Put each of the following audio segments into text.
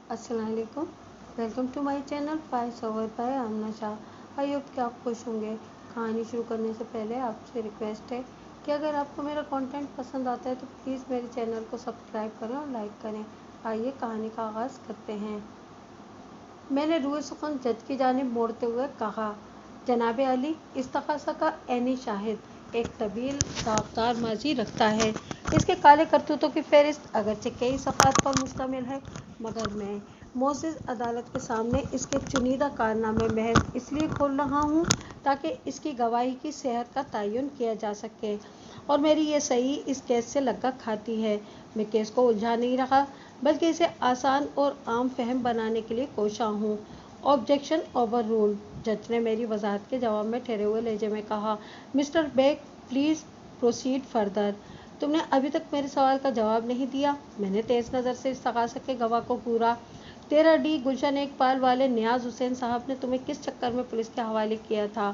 अस्सलाम वालेकुम। Welcome to my channel voice over by Amna Shah. I hope कि आप खुश होंगे। कहानी शुरू करने से पहले आपसे रिक्वेस्ट है कि अगर आपको मेरा कंटेंट पसंद आता है तो प्लीज़ मेरे चैनल को सब्सक्राइब करें और लाइक करें। आइए कहानी का आगाज़ करते हैं। मैंने रूए सुखन जज की जानिब मोड़ते हुए कहा, जनाब अली, इस तकाज़ा का ऐनी शाहिद एक तवील दागदार माजी रखता है। इसके काले करतूतों की फहरिस्त अगरचे कई सफ़ात पर मुश्तमिल है, मगर मैं मोअज़्ज़ज़ अदालत के सामने इसके चुनिंदा कारनामे महज इसलिए खोल रहा हूँ ताकि इसकी गवाही की सेहत का तयन किया जा सके। और मेरी ये सही इस केस से लगा खाती है। मैं केस को उलझा नहीं रहा, बल्कि इसे आसान और आम फहम बनाने के लिए कोशा हूँ। Objection over rule. जज ने मेरी वजाहत के जवाब में ठहरे हुए लहजे में कहा, mister Baig, please proceed further. तुमने अभी तक मेरे सवाल का जवाब नहीं दिया। मैंने तेज नज़र से इस तकाज़ा के गवाह को घूरा। 13D गुलशन इकबाल वाले नियाज हुसैन साहब ने तुम्हें किस चक्कर में पुलिस के हवाले किया था?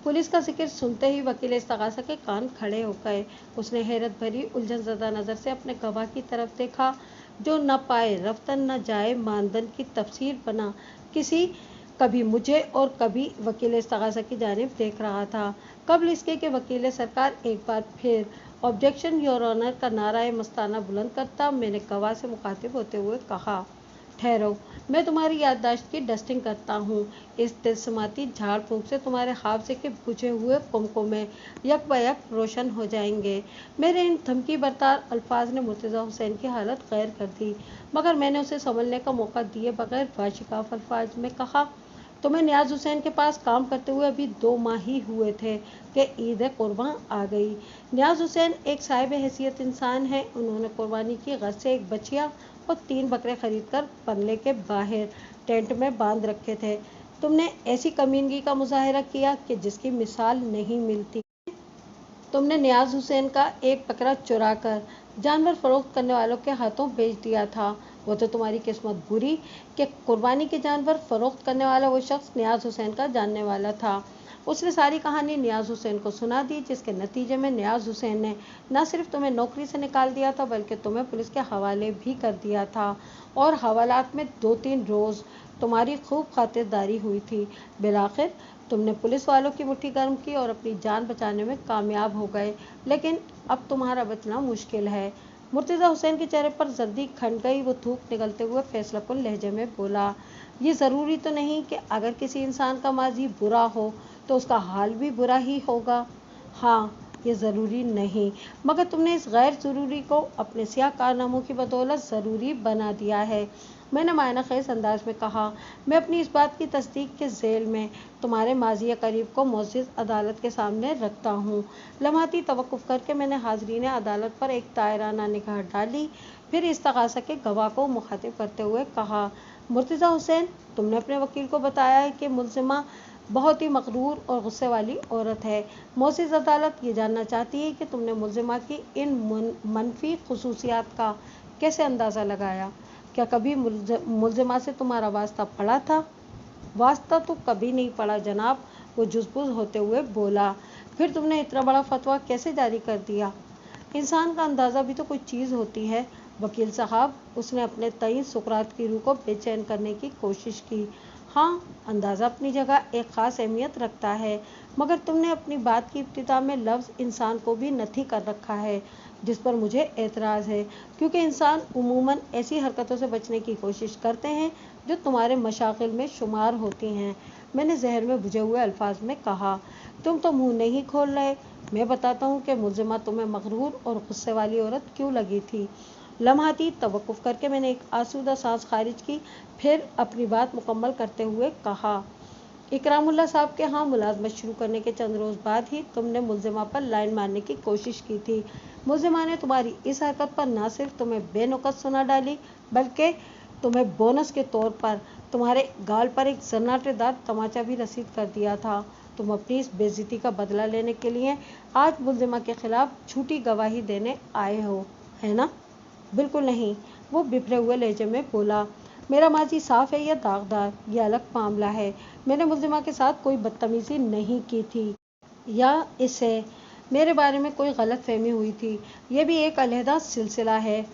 पुलिस का जिक्र सुनते ही वकील इस्तगासा के कान खड़े हो गए। उसने हैरत भरी उलझन ज़दा नज़र से अपने गवाह की तरफ देखा, जो न पाए रफ्तन न जाए मानदंड की तफसीर बना किसी कभी मुझे और कभी वकील इस्तगासा की जानिब देख रहा था। कबल इसके कि वकील सरकार एक बार फिर ऑब्जेक्शन योर ऑनर का नारा मस्ताना बुलंद करता, मैंने गवाह से मुखातिब होते हुए कहा, ठहरो, मैं तुम्हारी याददाश्त की डस्टिंग करता हूँ। इस तिलस्माती झाड़ फूँक से तुम्हारे हाफजे के बुझे हुए कुमकुमे यक बयक रोशन हो जाएंगे। मेरे इन धमकी बरतार अल्फाज ने मुर्तज़ा हुसैन की हालत गैर कर दी, मगर मैंने उसे संभलने का मौका दिए बगैर वाशिकाफ अल्फाज में कहा, तुम्हें नियाज हुसैन के पास काम करते हुए अभी 2 माह ही हुए थे कि ईद कुर्बान आ गई। नियाज हुसैन एक साहिब हैसियत इंसान है। उन्होंने कुर्बानी की गरज से एक बछिया और 3 बकरे खरीद कर बंगले के बाहर टेंट में बांध रखे थे। तुमने ऐसी कमीनगी का मुजाहरा किया कि जिसकी मिसाल नहीं मिलती। तुमने नियाज हुसैन का एक बकरा चुरा कर जानवर फरोख्त करने वालों के हाथों बेच दिया था। वो तो तुम्हारी किस्मत बुरी कि कुर्बानी के जानवर फरोख्त करने वाला वो शख्स नियाज हुसैन का जानने वाला था। उसने सारी कहानी नियाज हुसैन को सुना दी, जिसके नतीजे में नियाज हुसैन ने न सिर्फ तुम्हें नौकरी से निकाल दिया था, बल्कि तुम्हें पुलिस के हवाले भी कर दिया था। और हवालात में 2-3 रोज़ तुम्हारी खूब खातिरदारी हुई थी। बिलाखिर तुमने पुलिस वालों की मुट्ठी गर्म की और अपनी जान बचाने में कामयाब हो गए, लेकिन अब तुम्हारा बचना मुश्किल है। मुर्तज़ा हुसैन के चेहरे पर जर्दी खंड गई। वो थूक निकलते हुए फैसलाकुन लहजे में बोला, ये ज़रूरी तो नहीं कि अगर किसी इंसान का माजी बुरा हो तो उसका हाल भी बुरा ही होगा। हाँ, ये ज़रूरी नहीं, मगर तुमने इस गैर ज़रूरी को अपने सियाह कारनामों की बदौलत ज़रूरी बना दिया है। मैंने मायना खेज अंदाज में कहा, मैं अपनी इस बात की तस्दीक के झेल में तुम्हारे माजी करीब को मुअज़्ज़ज़ अदालत के सामने रखता हूँ। लम्हाती तवक्कुफ़ करके मैंने हाज़रीन अदालत पर एक तायराना निगाह डाली, फिर इस तकाज़ा के गवाह को मुखातिब करते हुए कहा, मुर्तज़ा हुसैन, तुमने अपने वकील को बताया है कि मुल्ज़िमा बहुत ही मग़रूर और गुस्से वाली औरत है। मुअज़्ज़ज़ अदालत ये जानना चाहती है कि तुमने मुल्ज़िमा की इन मनफी खुसूसियात का कैसे अंदाज़ा लगाया। क्या कभी मुल्ज़िमा से तुम्हारा वास्ता पड़ा था? वास्ता तो कभी नहीं पड़ा जनाब, वो जुज़बुज़ होते हुए बोला। फिर तुमने इतना बड़ा फतवा कैसे जारी कर दिया? इंसान का अंदाज़ा भी तो कोई चीज़ होती है वकील साहब। उसने अपने तई सुकरात की रूह को बेचैन करने की कोशिश की। हाँ, अंदाज़ा अपनी जगह एक ख़ास अहमियत रखता है, मगर तुमने अपनी बात की इब्तिदा में लफ्ज़ इंसान को भी नथी कर रखा है, जिस पर मुझे एतराज़ है, क्योंकि इंसान उमूमन ऐसी हरकतों से बचने की कोशिश करते हैं जो तुम्हारे मशागिल में शुमार होती हैं। मैंने जहर में बुझे हुए अल्फाज में कहा, तुम तो मुँह नहीं खोल रहे। मैं बताता हूँ कि मुल्ज़िमा तुम्हें मग़रूर और गुस्से वाली औरत क्यों लगी थी। लम्हाती तवक्कुफ़ करके मैंने एक आसूदा सांस खारिज की, फिर अपनी बात मुकम्मल करते हुए कहा, इकरामुल्लाह साहब के यहाँ मुलाजमत शुरू करने के चंद रोज़ बाद ही तुमने मुल्ज़िमा पर लाइन मारने की कोशिश की थी। मुल्ज़िमा ने तुम्हारी इस हरकत पर न सिर्फ तुम्हें बेनुकत सुना डाली, बल्कि तुम्हें बोनस के तौर पर तुम्हारे गाल पर एक सन्नाटेदार तमाचा भी रसीद कर दिया था। तुम अपनी इस बेइज्जती का बदला लेने के लिए आज मुल्ज़िमा के खिलाफ झूठी गवाही देने आए हो, है ना? बिल्कुल नहीं, वो बिफरे हुए लहजे में बोला, मेरा माजी साफ है या दागदार, ये अलग मामला है। मैंने मुल्ज़िमा के साथ कोई बदतमीज़ी नहीं की थी या इसे मेरे बारे में कोई गलत फहमी हुई थी, ये भी एक अलहदा सिलसिला है।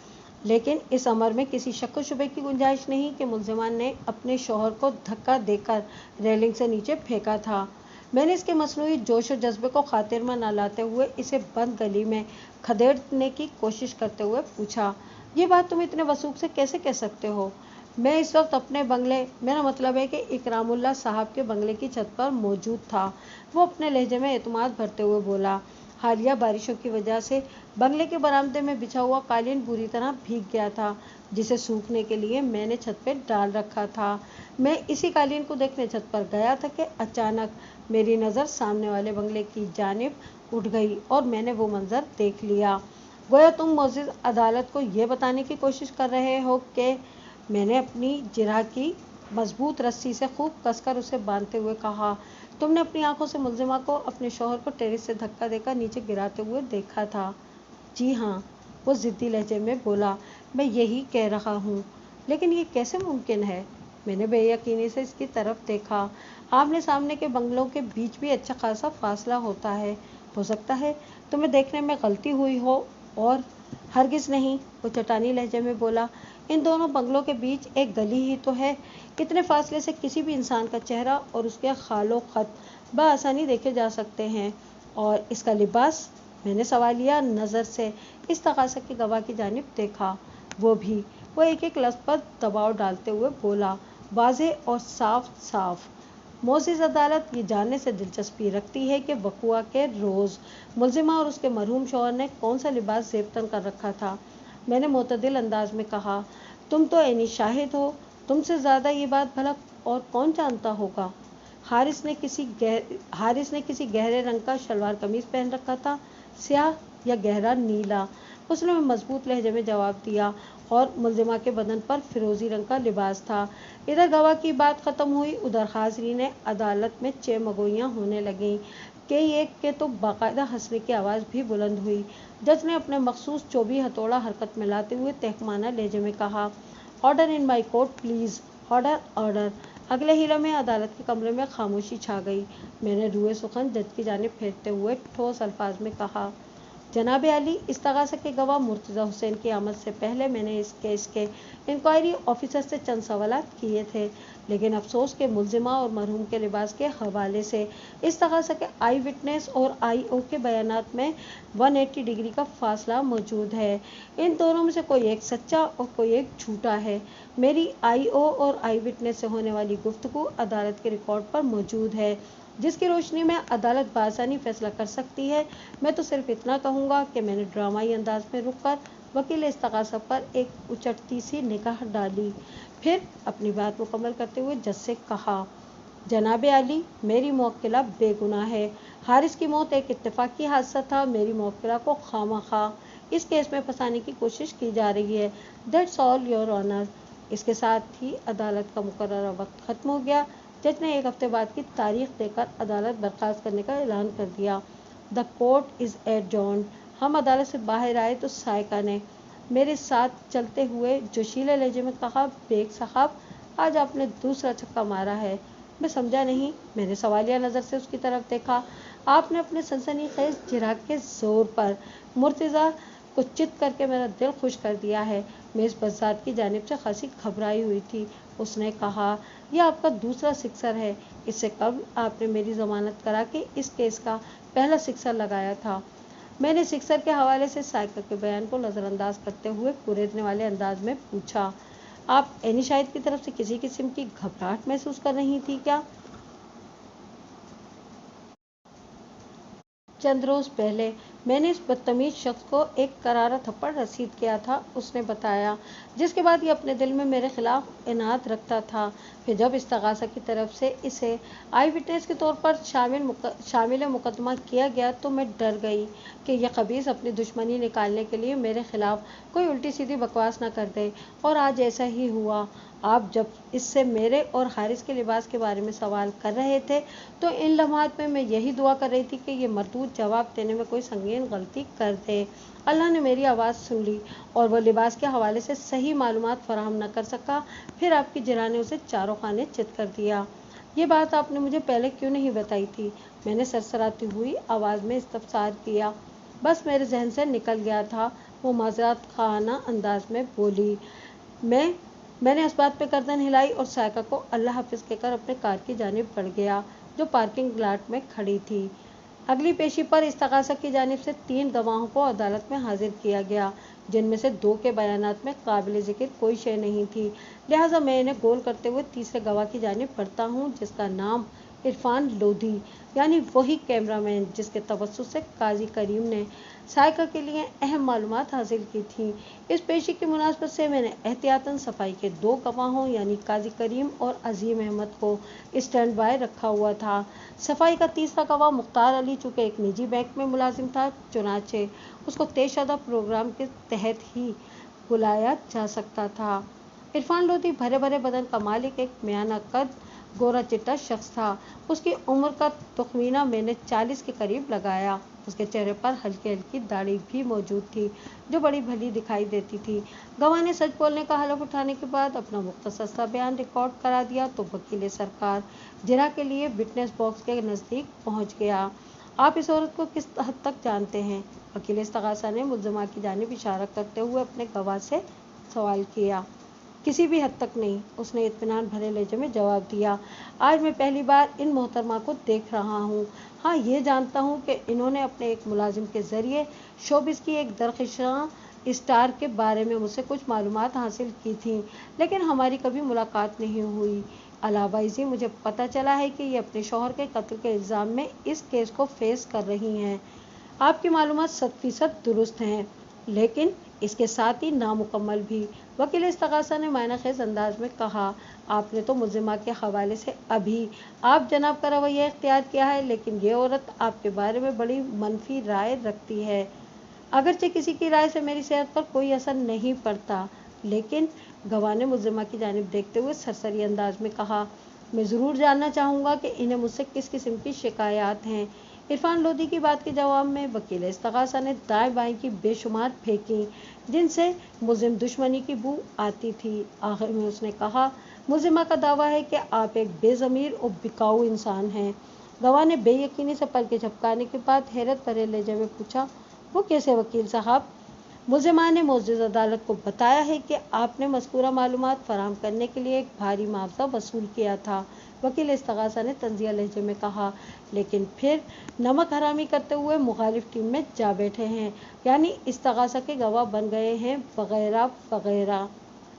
लेकिन इस अमर में किसी शक व शुबे की गुंजाइश नहीं कि मुलजिमान ने अपने शौहर को धक्का देकर रेलिंग से नीचे फेंका था। मैंने इसके मसनूई जोश और जज्बे को खातिर में न लाते हुए इसे बंद गली में खदेड़ने की कोशिश करते हुए पूछा, ये बात तुम इतने वसूख से कैसे कह सकते हो? मैं इस वक्त अपने बंगले, मेरा मतलब है कि इकरामुल्लाह साहब के बंगले की छत पर मौजूद था। वो अपने लहजे में एतमाद भरते हुए बोला। हालिया बारिशों की वजह से बंगले के बरामदे में बिछा हुआ कालीन बुरी तरह भीग गया था, जिसे सूखने के लिए मैंने छत पर डाल रखा था। मैं इसी कालीन को देखने छत पर गया था कि अचानक मेरी नज़र सामने वाले बंगले की जानिब उठ गई और मैंने वो मंजर देख लिया। गोया तुम मोअज़्ज़िज़ अदालत को ये बताने की कोशिश कर रहे हो कि मैंने अपनी जिरह की मजबूत रस्सी से खूब कसकर उसे बांधते हुए कहा, तुमने अपनी आंखों से मुलजिमा को अपने शौहर को टेरेस से धक्का देकर नीचे गिराते हुए देखा था। जी हाँ, वो ज़िद्दी लहजे में बोला, मैं यही कह रहा हूँ। लेकिन ये कैसे मुमकिन है? मैंने बेयकीनी से इसकी तरफ देखा। आमने सामने के बंगलों के बीच भी अच्छा खासा फासला होता है। हो सकता है तुम्हें देखने में गलती हुई हो और हरगिज़ नहीं, वो चट्टानी लहजे में बोला। इन दोनों बंगलों के बीच एक गली ही तो है। इतने फासले से किसी भी इंसान का चेहरा और उसके खालो खत बआसानी देखे जा सकते हैं। और इसका लिबास, मैंने सवालिया नज़र से इस तकाज़ा के गवाह की जानिब देखा। वो एक एक लफ्ज़ पर दबाव डालते हुए बोला, वाज़ेह और साफ साफ। मोअज़्ज़िज़ अदालत ये जानने से दिलचस्पी रखती है कि वक़ुआ के रोज़ मुलजिमा और उसके मरहूम शौहर ने कौन सा लिबास ज़ेबतन कर रखा था। मैंने मोतदिल अंदाज में कहा, तुम तो ऐनी शाहिद हो, तुमसे ज़्यादा ये बात भला और कौन जानता होगा? हारिस ने किसी गहरे रंग का शलवार कमीज पहन रखा था, स्याह या गहरा नीला, उसने मजबूत लहजे में जवाब दिया, और मुलजिमा के बदन पर फिरोजी रंग का लिबास था। इधर गवाह की बात खत्म हुई, उधर हाज़रीन अदालत में चेमगोइयाँ होने लगीं कि एक के तो बाकायदा हंसने की आवाज़ भी बुलंद हुई। जज ने अपने मखसूस चौबी हथौड़ा हरकत में लाते हुए तहकमाना लहजे में कहा, order in my court please, order order. अगले ही लम्हे अदालत के कमरे में खामोशी छा गई। मैंने रूए सुखन जज की जानिब फेरते हुए ठोस अल्फाज में कहा, जनाब आली, इस तगाज़ा के गवाह मुर्तज़ा हुसैन की आमद से पहले मैंने इस केस के इंक्वायरी ऑफिसर से चंद सवालात किए थे, लेकिन अफसोस के मुलजिमा और मरहूम के लिबास के हवाले से इस तगाज़ा के आई विटनेस और IO के बयानात में 180 डिग्री का फासला मौजूद है। इन दोनों में से कोई एक सच्चा और कोई एक झूठा है। मेरी IO और आई विटनेस से होने वाली गुफ्तगू अदालत के रिकॉर्ड पर मौजूद है, जिसकी रोशनी में अदालत बासानी फैसला कर सकती है। मैं तो सिर्फ इतना कहूँगा कि मैंने ड्रामाई अंदाज में रुककर वकील इस्तग़ासा पर एक उचटती सी निगाह डाली, फिर अपनी बात मुकम्मल करते हुए जज से कहा, जनाब आली, मेरी मुवक्किला बेगुनाह है। हारिस की मौत एक इत्तेफाकी हादसा था। मेरी मुवक्किला को खामखा इस केस में फंसाने की कोशिश की जा रही है। That's all your honour. इसके साथ ही अदालत का मुकर्ररा वक्त ख़त्म हो गया। जज ने एक हफ्ते बाद की तारीख देकर अदालत बर्खास्त करने का ऐलान कर दिया। The court is adjourned. हम अदालत से बाहर आए तो सायका ने मेरे साथ चलते हुए जोशीले लहजे में कहा, बेग साहब, आज आपने दूसरा छक्का मारा है। मैं समझा नहीं। मैंने सवालिया नज़र से उसकी तरफ देखा। आपने अपने सनसनीखेज चिराग के जोर पर मुर्तज़ा को चित करके मेरा दिल खुश कर दिया है। मैं इस बज़ात की जानिब से खासी घबराई हुई थी। उसने कहा, यह आपका दूसरा सिक्सर है। इससे कबल आपने मेरी ज़मानत करा के इस केस का पहला सिक्सर लगाया था। मैंने सिक्सर के हवाले से साइका के बयान को नज़रअंदाज करते हुए कुरेदने वाले अंदाज में पूछा, आप एनी शाहिद की तरफ से किसी किस्म की घबराहट महसूस कर रही थी क्या? चंद रोज़ पहले मैंने इस बदतमीज शख्स को एक करारा थप्पड़ रसीद किया था, उसने बताया, जिसके बाद ये अपने दिल में मेरे खिलाफ इनाद रखता था। फिर जब इस्तग़ासा की तरफ से इसे आई विटनेस के तौर पर शामिल मुकदमा किया गया तो मैं डर गई कि यह खबीस अपनी दुश्मनी निकालने के लिए मेरे खिलाफ कोई उल्टी सीधी बकवास न कर दे, और आज ऐसा ही हुआ। आप जब इससे मेरे और हारिस के लिबास के बारे में सवाल कर रहे थे तो इन लम्हात में मैं यही दुआ कर रही थी कि ये मरदूद जवाब देने में कोई संगीन गलती कर दे। अल्लाह ने मेरी आवाज़ सुन ली और वह लिबास के हवाले से सही मालूमात फराहम न कर सका। फिर आपकी जिरा ने उसे चारों खाने चित कर दिया। ये बात आपने मुझे पहले क्यों नहीं बताई थी? मैंने सरसराती हुई आवाज़ में इस्तफसार किया। बस मेरे जहन से निकल गया था। वो माजरात खाना अंदाज में बोली। मैंने इस बात पे गर्दन हिलाई और सायका को अल्लाह हाफिज कहकर अपने कार की जानिब बढ़ गया, जो पार्किंग लॉट में खड़ी थी। अगली पेशी पर इस्तगासा की जानिब से 3 गवाहों को अदालत में हाजिर किया गया, जिनमें से 2 के बयानात में काबिल जिक्र कोई शय नहीं थी। लिहाजा मैं इन्हें गोल करते हुए तीसरे गवाह की जानिब बढ़ता हूँ, जिसका नाम इरफान लोधी, यानी वही कैमरामैन जिसके तवज्जुह से काजी करीम ने सायका के लिए अहम मालूमात हासिल की थी। इस पेशी की मुनासबत से मैंने एहतियातन सफाई के 2 गवाहों यानी काजी करीम और अजीम अहमद को स्टैंड बाय रखा हुआ था। सफाई का तीसरा गवाह मुख्तार अली चूँकि एक निजी बैंक में मुलाजिम था, चुनाचे उसको तयशुदा प्रोग्राम के तहत ही बुलाया जा सकता था। इरफान लोधी भरे भरे बदन का मालिक एक म्याना कद गोरा चिट्टा शख्स था। उसकी उम्र का तखमीना मैंने 40 के करीब लगाया। उसके चेहरे पर हल्की हल्की दाढ़ी भी मौजूद थी, जो बड़ी भली दिखाई देती थी। गवाह ने सच बोलने का हलफ उठाने के बाद अपना मुख्तसर सा बयान रिकॉर्ड करा दिया तो वकील सरकार जिरा के लिए विटनेस बॉक्स के नज़दीक पहुंच गया। आप इस औरत को किस हद तक जानते हैं? वकील इस्तगासा ने मुल्ज़िमा की जानिब इशारा करते हुए अपने गवाह से सवाल किया। किसी भी हद तक नहीं, उसने इत्मीनान भरे लहजे में जवाब दिया। आज मैं पहली बार इन मोहतरमा को देख रहा हूँ। हाँ, ये जानता हूँ कि इन्होंने अपने एक मुलाजिम के ज़रिए शोबिस की एक दरख्शां स्टार के बारे में मुझसे कुछ मालूमात हासिल की थी, लेकिन हमारी कभी मुलाकात नहीं हुई। अलावा इसी मुझे पता चला है कि ये अपने शौहर के कत्ल के इल्ज़ाम में इस केस को फेस कर रही हैं। आपकी मालूमात 100% दुरुस्त हैं, लेकिन इसके साथ ही नामुकम्मल भी। वकील इस्तगासा ने मायनाखेज अंदाज में कहा। आपने तो मुल्ज़िमा के हवाले से अभी आप जनाब का रवैया इख्तियार किया है, लेकिन ये औरत आपके बारे में बड़ी मनफी राय रखती है। अगरचे किसी की राय से मेरी सेहत पर कोई असर नहीं पड़ता, लेकिन गवाह ने मुल्ज़िमा की जानिब देखते हुए सरसरी अंदाज में कहा, मैं ज़रूर जानना चाहूँगा कि इन्हें मुझसे किस किस्म की शिकायत हैं। इरफान लोधी की बात के जवाब में वकील इस्तगासा ने दाएं बाएं की बेशुमार फेंकी, जिनसे मुल्ज़िम दुश्मनी की बू आती थी। आखिर में उसने कहा, मुल्ज़िमा का दावा है कि आप एक बेज़मीर और बिकाऊ इंसान हैं। गवाह ने बेयकीनी से पलकें झपकाने के बाद हैरत भरे लहजे में पूछा, वो कैसे वकील साहब? मुल्ज़िमा ने मोअज़्ज़िज़ अदालत को बताया है कि आपने मज़कूरा मालूमात फराहम करने के लिए एक भारी मुआवजा वसूल किया था। वकील इस्तगासा ने तंज़िया लहजे में कहा, लेकिन फिर नमक हरामी करते हुए मुखालिफ टीम में जा बैठे हैं, यानी इस्तगासा के गवाह बन गए हैं वगैरह वगैरह।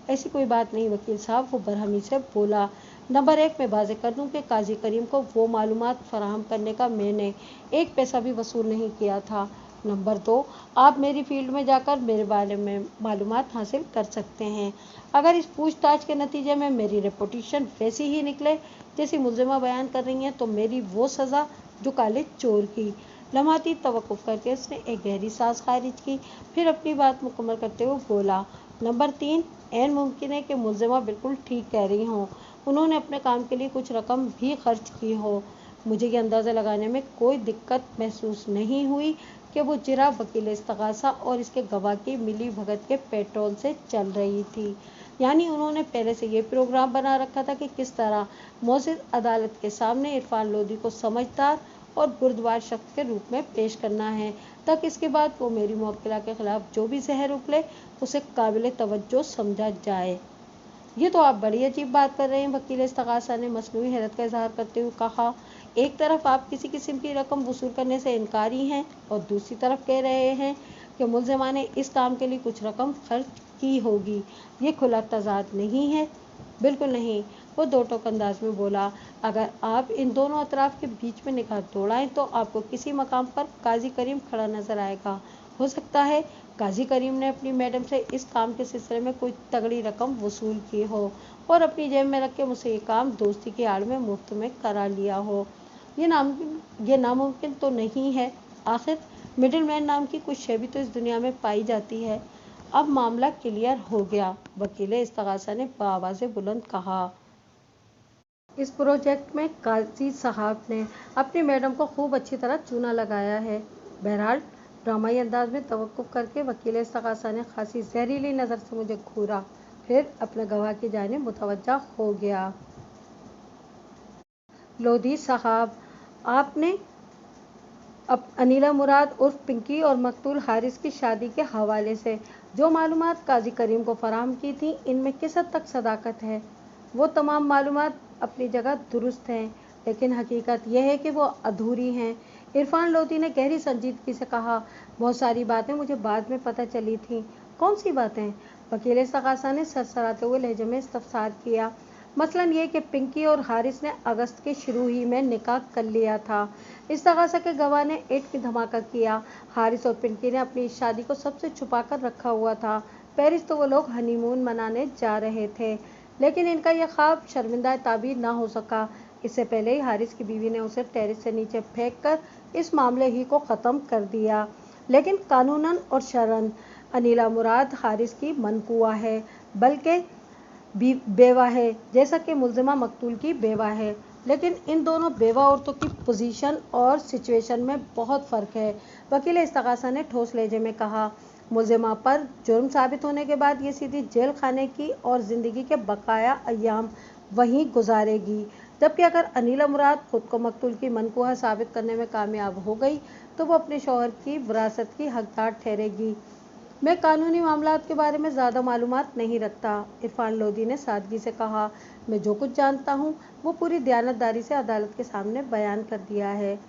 ऐसी कोई बात नहीं वकील साहब, वो बरहमी से बोला। नंबर 1 मैं वाज़ेह कर दूं कि काजी करीम को वो मालूमात फराहम करने का मैंने 1 पैसा भी वसूल नहीं किया था। नंबर 2 आप मेरी फील्ड में जाकर मेरे बारे में मालूमात हासिल कर सकते हैं। अगर इस पूछताछ के नतीजे में मेरी रेपुटेशन वैसी ही निकले जैसी मुल्ज़िमा बयान कर रही हैं, तो मेरी वो सज़ा जो काले चोर की। लम्हाती तवक्कुफ़ करके उसने एक गहरी सांस खारिज की, फिर अपनी बात मुकम्मल करते हुए बोला। नंबर 3 ऐन मुमकिन है कि मुल्ज़िमा बिल्कुल ठीक कह रही हों, उन्होंने अपने काम के लिए कुछ रकम भी खर्च की हो। मुझे ये अंदाज़ा लगाने में कोई दिक्कत महसूस नहीं हुई कि वो जिरा वकील इस्तगासा और इसके गवाह की मिली भगत के पेट्रोल से चल रही थी। यानी उन्होंने पहले से ये प्रोग्राम बना रखा था कि किस तरह मोअज़्ज़िज़ अदालत के सामने इरफान लोधी को समझदार और बुर्दबार शख्स के रूप में पेश करना है, ताकि इसके बाद वो मेरी मुवक्किला के खिलाफ जो भी जहर उगले उसे काबिल तवज्जो समझा जाए। ये तो आप बड़ी अजीब बात कर रहे हैं, वकील इस्तगासा ने मसनूई हैरत का इजहार करते हुए कहा। एक तरफ आप किसी किस्म की रकम वसूल करने से इनकारी हैं और दूसरी तरफ कह रहे हैं कि मुल्ज़िमा ने इस काम के लिए कुछ रकम खर्च की होगी। ये खुला तज़ाद नहीं है? बिल्कुल नहीं, वो दो टोक अंदाज में बोला। अगर आप इन दोनों अतराफ के बीच में निगाह दौड़ाएं तो आपको किसी मकाम पर काजी करीम खड़ा नजर आएगा। हो सकता है काजी करीम ने अपनी मैडम से इस काम के सिलसिले में कोई तगड़ी रकम वसूल की हो और अपनी जेब में रख के मुझसे ये काम दोस्ती की आड़ में मुफ्त में करा लिया हो। ये नामुमकिन तो नहीं है। आखिर मिडिल मैन नाम की कुछ शय भी तो इस दुनिया में पाई जाती है। अब मामला क्लियर हो गया, वकील इस्तगासा ने बाआवाज़ बुलंद कहा। इस प्रोजेक्ट में काजी साहब ने अपनी मैडम को खूब अच्छी तरह चूना लगाया है। बहरहाल ड्रामाई अंदाज में तवक्कुफ़ करके वकील इस्तगासा ने खासी जहरीली नज़र से मुझे घूरा, फिर अपने गवाह की जानिब मुतवज्जा हो गया। लोधी साहब, आपने अब अनीला मुराद उर्फ पिंकी और मकतूल हारिस की शादी के हवाले से जो मालूमात काजी करीम को फराहम की थी, इनमें किस हद तक सदाकत है? वो तमाम मालूमात अपनी जगह दुरुस्त हैं, लेकिन हकीकत यह है कि वो अधूरी हैं। इरफान लोधी ने गहरी संजीदगी से कहा, बहुत सारी बातें मुझे बाद में पता चली थीं। कौन सी बातें? वकील इस्तग़ासा ने सरसराते हुए लहजे में इस्तफसार किया। मसलन ये कि पिंकी और हारिस ने अगस्त के शुरू ही में निकाह कर लिया था। इस्तग़ासा के गवाह ने ईंट में धमाका किया। हारिस और पिंकी ने अपनी इस शादी को सबसे छुपा कर रखा हुआ था। पेरिस तो वो लोग हनीमून मनाने जा रहे थे, लेकिन इनका यह ख्वाब शर्मिंदा ताबीर ना हो सका। इससे पहले ही हारिस की बीवी ने उसे टेरिस से नीचे फेंक कर इस मामले ही को ख़त्म कर दिया। लेकिन कानूनन और शरअन अनीला मुराद हारिस की मनकुआ है, बल्कि बेवा है, जैसा कि मुल्ज़िमा मकतूल की बेवा है। लेकिन इन दोनों बेवा औरतों की पोजीशन और सिचुएशन में बहुत फ़र्क है। वकील इस्तग़ासा ने ठोस लहजे में कहा, मुल्ज़िमा पर जुर्म साबित होने के बाद ये सीधी जेल खाने की और ज़िंदगी के बकाया अय्याम वहीं गुजारेगी, जबकि अगर अनीला मुराद खुद को मकतूल की मनकुहा साबित करने में कामयाब हो गई तो वो अपने शौहर की विरासत की हकदार ठहरेगी। मैं कानूनी मामलात के बारे में ज़्यादा मालूमात नहीं रखता, इरफान लोधी ने सादगी से कहा। मैं जो कुछ जानता हूँ वो पूरी दयानतदारी से अदालत के सामने बयान कर दिया है।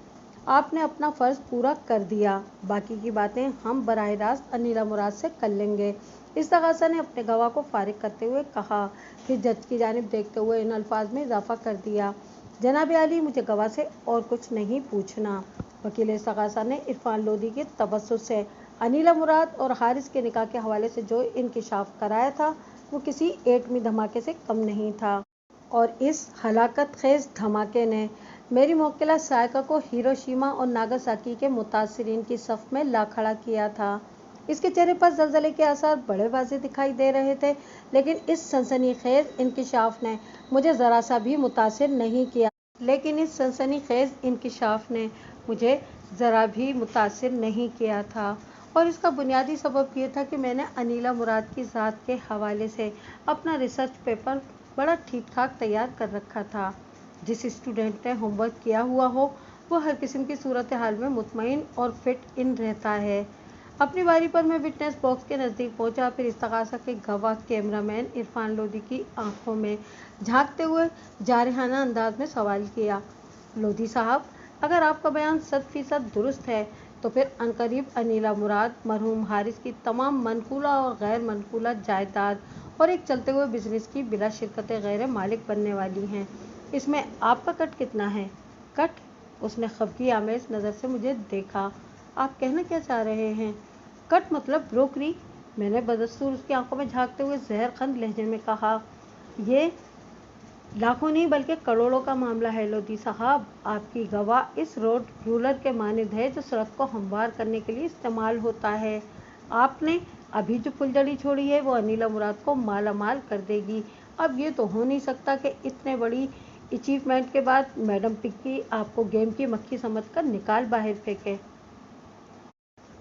आपने अपना फ़र्ज़ पूरा कर दिया, बाकी की बातें हम बराह रास्त अनीला मुराद से कर लेंगे। इस्तग़ासा ने अपने गवाह को फारिग करते हुए कहा, फिर जज की जानिब देखते हुए इन अल्फाज में इजाफा कर दिया, जनाब आली, मुझे गवाह से और कुछ नहीं पूछना। वकील इस्तग़ासा ने इरफान लोधी के तबस्सुत से अनीला मुराद और हारिस के निकाह के हवाले से जो इंकिशाफ कराया था वो किसी एटमी धमाके से कम नहीं था, और इस हलाकत खेज धमाके ने मेरी मुवक्किला सायका को हिरोशिमा और नागासाकी के मुतासिरीन की सफ़ में ला खड़ा किया था। इसके चेहरे पर ज़लज़ले के आसार बड़े वाज़ेह दिखाई दे रहे थे, लेकिन इस सनसनीखेज़ इंकिशाफ ने मुझे ज़रा सा भी मुतासिर नहीं किया। था, और इसका बुनियादी सबब यह था कि मैंने अनीला मुराद की ज़ात के हवाले से अपना रिसर्च पेपर बड़ा ठीक ठाक तैयार कर रखा था। जिस स्टूडेंट ने होमवर्क किया हुआ हो वो हर किस्म की सूरत हाल में मुतमईन और फिट इन रहता है। अपनी बारी पर मैं विटनेस बॉक्स के नज़दीक पहुंचा, फिर इस्तग़ासा के गवाह कैमरामैन इरफान लोधी की आंखों में झांकते हुए जारहाना अंदाज में सवाल किया, लोधी साहब, अगर आपका बयान 100% दुरुस्त है तो फिर अनकरीब अनीला मुराद मरहूम हारिस की तमाम मनकूला और गैर मनकूला जायदाद और एक चलते हुए बिजनेस की बिला शिरकत गैर मालिक बनने वाली हैं। इसमें आपका कट कितना है? कट? उसने खफगी आमेज नज़र से मुझे देखा। आप कहना क्या चाह रहे हैं? कट मतलब ब्रोकरी, मैंने बदस्तूर उसकी आंखों में झांकते हुए जहरखंद लहजे में कहा। ये लाखों नहीं बल्कि करोड़ों का मामला है लोधी साहब। आपकी गवाह इस रोड रूलर के मानिंद है जो सड़क को हमवार करने के लिए इस्तेमाल होता है। आपने अभी जो फुलझड़ी छोड़ी है वो अनीला मुराद को माला माल कर देगी। अब ये तो हो नहीं सकता कि इतने बड़ी अचीवमेंट के बाद मैडम पिंकी आपको गेम की मक्खी समझकर निकाल बाहर फेंके।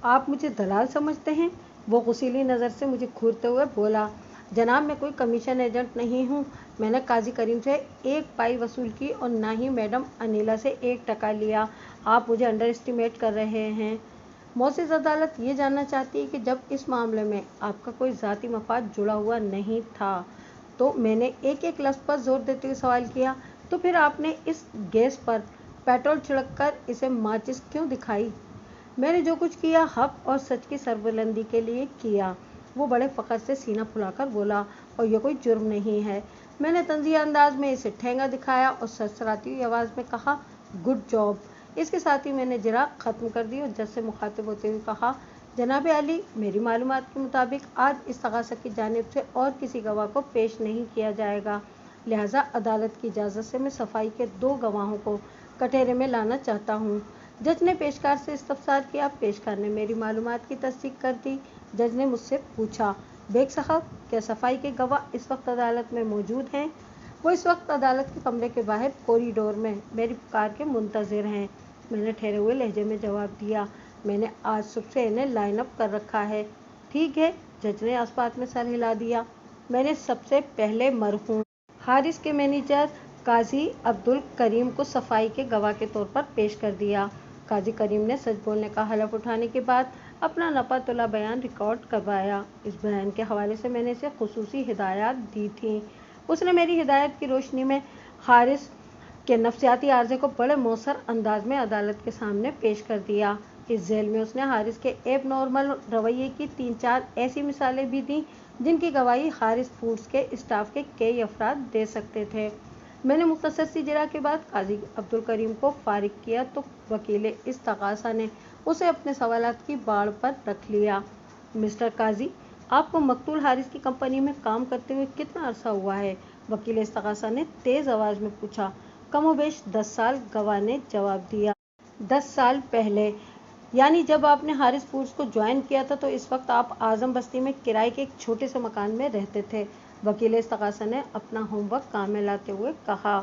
आप मुझे दलाल समझते हैं? वो गुस्सीली नज़र से मुझे घूरते हुए बोला, जनाब, मैं कोई कमीशन एजेंट नहीं हूँ। मैंने काजी करीम से 1 पाई वसूल की और ना ही मैडम अनीला से 1 टका लिया। आप मुझे अंडर एस्टिमेट कर रहे हैं। मोअज़्ज़ज़ अदालत ये जानना चाहती है कि जब इस मामले में आपका कोई ज़ाती मफाद जुड़ा हुआ नहीं था तो मैंने एक एक लफ्ज़ पर जोर देते हुए सवाल किया, तो फिर आपने इस गैस पर पेट्रोल छिड़क कर इसे माचिस क्यों दिखाई? मैंने जो कुछ किया हक और सच की सरबुलंदी के लिए किया। वो बड़े फ़ख्र से सीना फुलाकर बोला, और ये कोई जुर्म नहीं है। मैंने तंज़िया अंदाज में इसे ठेंगा दिखाया और सरसराती हुई आवाज़ में कहा, गुड जॉब। इसके साथ ही मैंने जरा ख़त्म कर दी और जज से मुखातिब होते हुए कहा, जनाब आली, मेरी मालूमात के मुताबिक आज इस्तग़ासा की जानिब से और किसी गवाह को पेश नहीं किया जाएगा, लिहाजा अदालत की इजाज़त से मैं सफाई के 2 गवाहों को कटहरे में लाना चाहता हूँ। जज ने पेशकार से इस्तफसार किया। पेशकार ने मेरी मालूमात की तस्दीक कर दी। जज ने मुझसे पूछा, बेग साहब, क्या सफाई के गवाह इस वक्त अदालत में मौजूद हैं? वो इस वक्त अदालत के कमरे के बाहर कॉरिडोर में मेरी पुकार के मुंतज़िर हैं। मैंने ठहरे हुए लहजे में जवाब दिया, मैंने आज सुबह से इन्हें लाइन अप कर रखा है। ठीक है, जज ने आसपास में सर हिला दिया। मैंने सबसे पहले मरहूम हारिस के मैनेजर काजी अब्दुल करीम को सफाई के गवाह के तौर पर पेश कर दिया। काजी करीम ने सच बोलने का हलफ उठाने के बाद अपना नपा-तुला बयान रिकॉर्ड करवाया। इस बयान के हवाले से मैंने इसे खुसूसी हिदायत दी थी। उसने मेरी हिदायत की रोशनी में हारिस के नफ्सियाती आर्जे को बड़े मौसर अंदाज में अदालत के सामने पेश कर दिया। इस जेल में उसने हारिस के एब नॉर्मल रवैये की 3-4 ऐसी मिसालें भी दी जिनकी गवाही हारिस फूड्स के स्टाफ के कई अफराद दे सकते थे। मैंने मुख्तसर सी जिरा के बाद काजी अब्दुल करीम को फारिग किया तो वकील इस्तगासा ने उसे अपने सवालात की बाढ़ पर रख लिया। मिस्टर काजी, आपको मकतूल हारिस की कंपनी में काम करते हुए कितना अरसा हुआ है? वकील इस्तगासा ने तेज आवाज में पूछा। कमोबेश 10 साल, गवाह ने जवाब दिया। 10 साल पहले, यानी जब आपने हारिस फूड्स को ज्वाइन किया था तो इस वक्त आप आजम बस्ती में किराए के एक छोटे से मकान में रहते थे। वकील इस्तगासा ने अपना होमवर्क काम में लाते हुए कहा।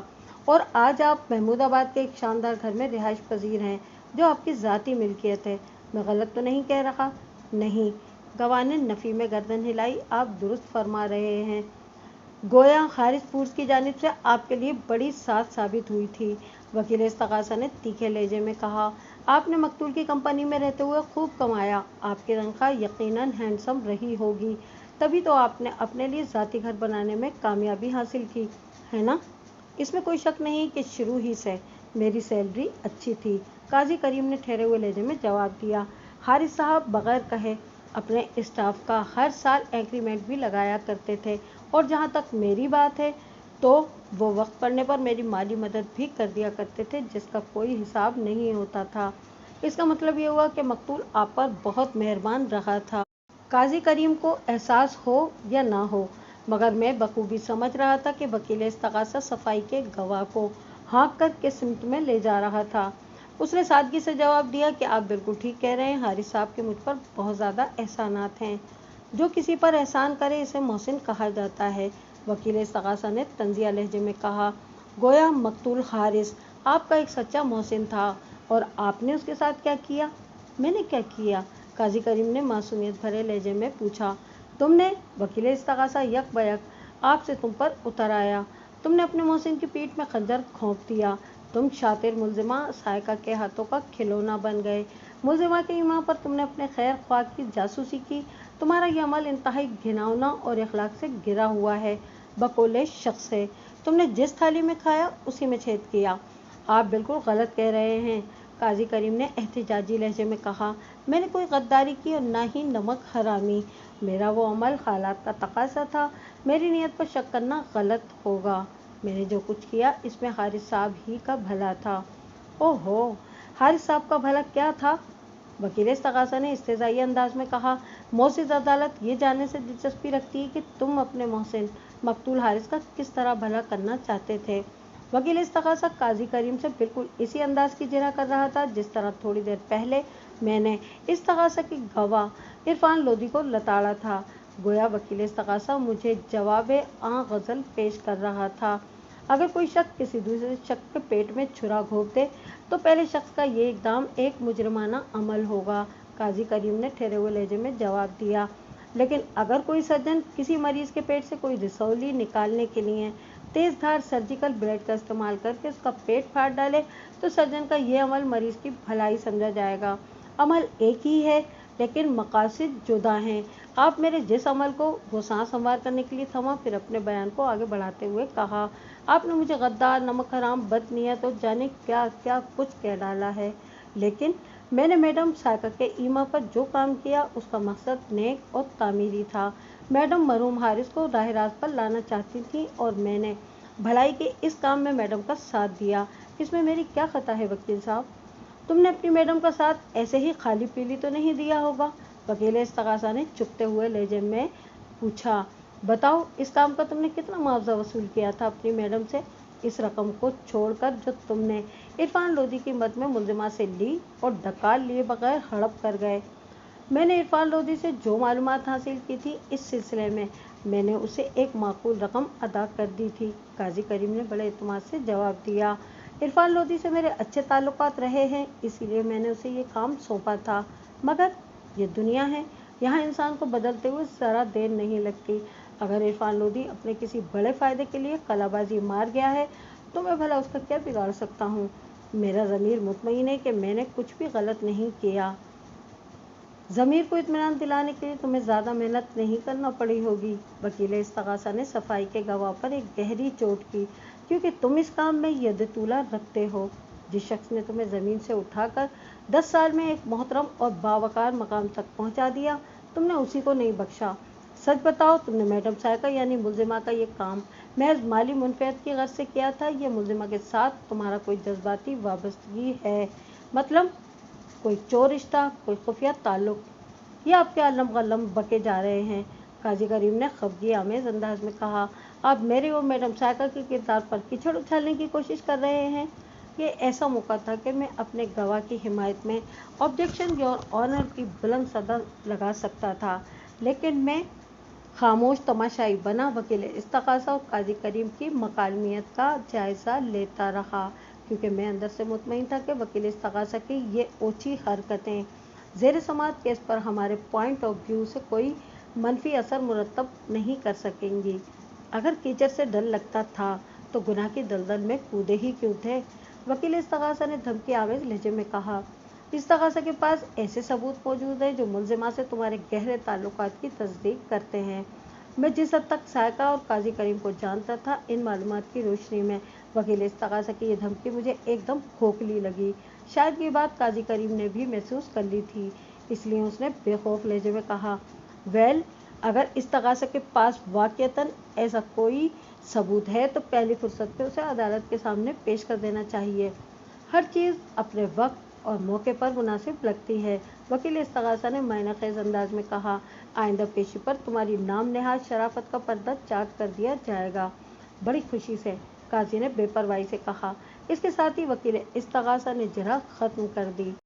और आज आप महमूदाबाद के एक शानदार घर में रिहाइश पजीर हैं जो आपकी ज़ाती मिल्कियत है। मैं गलत तो नहीं कह रहा? नहीं, गवाह ने नफ़ी में गर्दन हिलाई। आप दुरुस्त फरमा रहे हैं। गोया हारिस फूड्स की जानिब से आपके लिए बड़ी साथ साबित हुई थी। वकील इस्तगासा ने तीखे लहजे में कहा। आपने मकतूल की कंपनी में रहते हुए खूब कमाया। आपकी तनख्वाह यकीनन हैंडसम रही होगी, तभी तो आपने अपने लिए ज़ाती घर बनाने में कामयाबी हासिल की, है ना? इसमें कोई शक नहीं कि शुरू ही से मेरी सैलरी अच्छी थी। काजी करीम ने ठहरे हुए लहजे में जवाब दिया। हारिस साहब बगैर कहे अपने स्टाफ का हर साल इंक्रीमेंट भी लगाया करते थे, और जहाँ तक मेरी बात है तो वो वक्त पड़ने पर मेरी माली मदद भी कर दिया करते थे, जिसका कोई हिसाब नहीं होता था। इसका मतलब ये हुआ कि मकतूल आप पर बहुत मेहरबान रहा था। काजी करीम को एहसास हो या ना हो, मगर मैं बखूबी समझ रहा था कि वकील इस्तगासा सफाई के गवाह को हाँक कर किस सिमत में ले जा रहा था। उसने सादगी से जवाब दिया कि आप बिल्कुल ठीक कह रहे हैं। हारिस साहब के मुझ पर बहुत ज़्यादा एहसानात हैं। जो किसी पर एहसान करे इसे मोहसिन कहा जाता है। वकील इस्तगासा ने तंजिया लहजे में कहा। गोया मकतूल हारिस आपका एक सच्चा मोहसिन था, और आपने उसके साथ क्या किया? मैंने क्या किया? काजी करीम ने मासूमियत भरे लहजे में पूछा। तुमने? वकील इस्तगासा यक बयक आग से तुम पर उतर आया। तुमने अपने मोहसिन की पीठ में खंजर घोंप दिया। तुम शातिर मुलजिमा सायका के हाथों का खिलौना बन गए। मुलजिमा के ईमान पर तुमने अपने खैर ख्वाह की जासूसी की। तुम्हारा यह अमल इंतहाई घिनौना और अखलाक से गिरा हुआ है। बकौले शख्स है, तुमने जिस थाली में खाया उसी में छेद किया। आप बिल्कुल गलत कह रहे हैं, काजी करीम ने एहतिजाजी लहजे में कहा। मैंने कोई गद्दारी की और ना ही नमक हरामी। मेरा वो अमल हालात का तकाजा था। मेरी नीयत पर शक करना गलत होगा। मैंने जो कुछ किया इसमें हारिस साहब ही का भला था। ओहो, हारिस साहब का भला क्या था? वकील इस्तगासा ने इस्तेज़ाई अंदाज में कहा। मोअज़्ज़िज़ अदालत ये जानने से दिलचस्पी रखती है कि तुम अपने मोहसिन मकतूल हारिस का किस तरह भला करना चाहते थे। वकील इस्तगासा काजी करीम से बिल्कुल इसी अंदाज की जिरह कर रहा था जिस तरह थोड़ी देर पहले मैंने इस्तगासा की गवाह इरफान लोधी को लताड़ा था। गोया वकील इस्तगासा मुझे जवाब आ गज़ल पेश कर रहा था। अगर कोई शख्स किसी दूसरे शख्स के पेट में छुरा घोंप दे तो पहले शख्स का ये इक़दाम एक मुजरिमाना अमल होगा। काजी करीम ने ठहरे हुए लहजे में जवाब दिया। लेकिन अगर कोई सर्जन किसी मरीज के पेट से कोई रसौली निकालने के लिए तेज़ धार सर्जिकल ब्लेड का इस्तेमाल करके उसका पेट फाड़ डाले तो सर्जन का ये अमल मरीज की भलाई समझा जाएगा। अमल एक ही है लेकिन मकासद जुदा हैं। आप मेरे जिस अमल को वो सांस संवार करने के लिए थमा, फिर अपने बयान को आगे बढ़ाते हुए कहा। आपने मुझे गद्दार, नमक हराम, बदनीयत और जाने क्या क्या कुछ कह डाला है, लेकिन मैंने मैडम सायका के ईमा पर जो काम किया उसका मकसद नेक और तामीरी था। मैडम मरहूम हारिस को राह रास्त पर लाना चाहती थी और मैंने भलाई के इस काम में मैडम का साथ दिया। इसमें मेरी क्या खता है वकील साहब? तुमने अपनी मैडम का साथ ऐसे ही खाली पीली तो नहीं दिया होगा? वकील इस्तगासा ने चुपते हुए लहजे में पूछा। बताओ, इस काम का तुमने कितना मुआवजा वसूल किया था अपनी मैडम से, इस रकम को छोड़कर जो तुमने इरफान लोधी की मद में मुलजिमा से ली और डकार लिए बगैर हड़प कर गए? मैंने इरफान लोधी से जो मालूमात हासिल की थी इस सिलसिले में मैंने उसे एक माकूल रकम अदा कर दी थी। काजी करीम ने बड़े एतमाद से जवाब दिया। इरफान लोधी से मेरे अच्छे ताल्लुकात रहे हैं, इसीलिए मैंने उसे ये काम सौंपा था। मगर ये दुनिया है, यहाँ इंसान को बदलते हुए ज़रा देर नहीं लगती। अगर इरफान लोधी अपने किसी बड़े फ़ायदे के लिए कलाबाजी मार गया है तो मैं भला उसका क्या बिगाड़ सकता हूँ? मेरा ज़मीर मुतमईन है कि मैंने कुछ भी गलत नहीं किया। ज़मीर को इत्मीनान दिलाने के लिए तुम्हें ज़्यादा मेहनत नहीं करना पड़ी होगी। वकील इस्तगासा ने सफाई के गवाह पर एक गहरी चोट की, क्योंकि तुम इस काम में यद तूला रखते हो। जिस शख्स ने तुम्हें ज़मीन से उठाकर 10 साल में एक मोहतरम और बावकार मकाम तक पहुंचा दिया, तुमने उसी को नहीं बख्शा। सच बताओ, तुमने मैडम सायका यानी मुल्जिमा का ये काम महज माली मुनफ़ियत की गर्ज से किया था या मुल्जिमा के साथ तुम्हारा कोई जज्बाती वाबस्तगी है? मतलब कोई चोर रिश्ता, कोई खुफिया ताल्लुक? ये आपके अलम गलम बके जा रहे हैं। काजी करीम ने खफगी आमेज अंदाज में कहा, आप मेरे और मैडम सायका के किरदार पर कीचड़ उछालने की कोशिश कर रहे हैं। ये ऐसा मौका था कि मैं अपने गवाह की हिमायत में ऑब्जेक्शन योर ऑनर की बुलंद सदा लगा सकता था, लेकिन मैं खामोश तमाशाई बना वकील इस्तगासा और काजी करीम की मकालमियत का जायज़ा लेता रहा, क्योंकि मैं अंदर से मुतमईन था कि वकील इस्तगासा की ये ओछी हरकतें ज़ेर समाअत केस पर हमारे पॉइंट ऑफ व्यू से कोई मनफी असर मुरतब नहीं कर सकेंगी। अगर कीचड़ से डर लगता था तो गुनाह की दलदल में कूदे ही क्यों थे? वकील इस्तगासा ने धमकी आवेज लहजे में कहा, इस्तगासा के पास ऐसे सबूत मौजूद हैं जो मुल्जिमा से तुम्हारे गहरे ताल्लुकात की तस्दीक करते हैं। मैं जिस हद तक सायका और काजी करीम को जानता था, इन मालूमात की रोशनी में वकील इस्तगासा की ये धमकी मुझे एकदम खोखली लगी। शायद ये बात काजी करीम ने भी महसूस कर ली थी, इसलिए उसने बेखौफ लहजे में कहा, वेल, अगर इस्तगासा के पास वाक़यतन ऐसा कोई सबूत है तो पहली फुर्सत पे उसे अदालत के सामने पेश कर देना चाहिए। हर चीज़ अपने वक्त और मौके पर मुनासिब लगती है। वकील इस्तगासा ने मायना खेज अंदाज में कहा, आइंदा पेशी पर तुम्हारी नाम नेहाद शराफत का पर्दा चाक कर दिया जाएगा। बड़ी खुशी से, काजी ने बेपरवाही से कहा। इसके साथ ही वकील इस्तगासा ने जरा ख़त्म कर दी।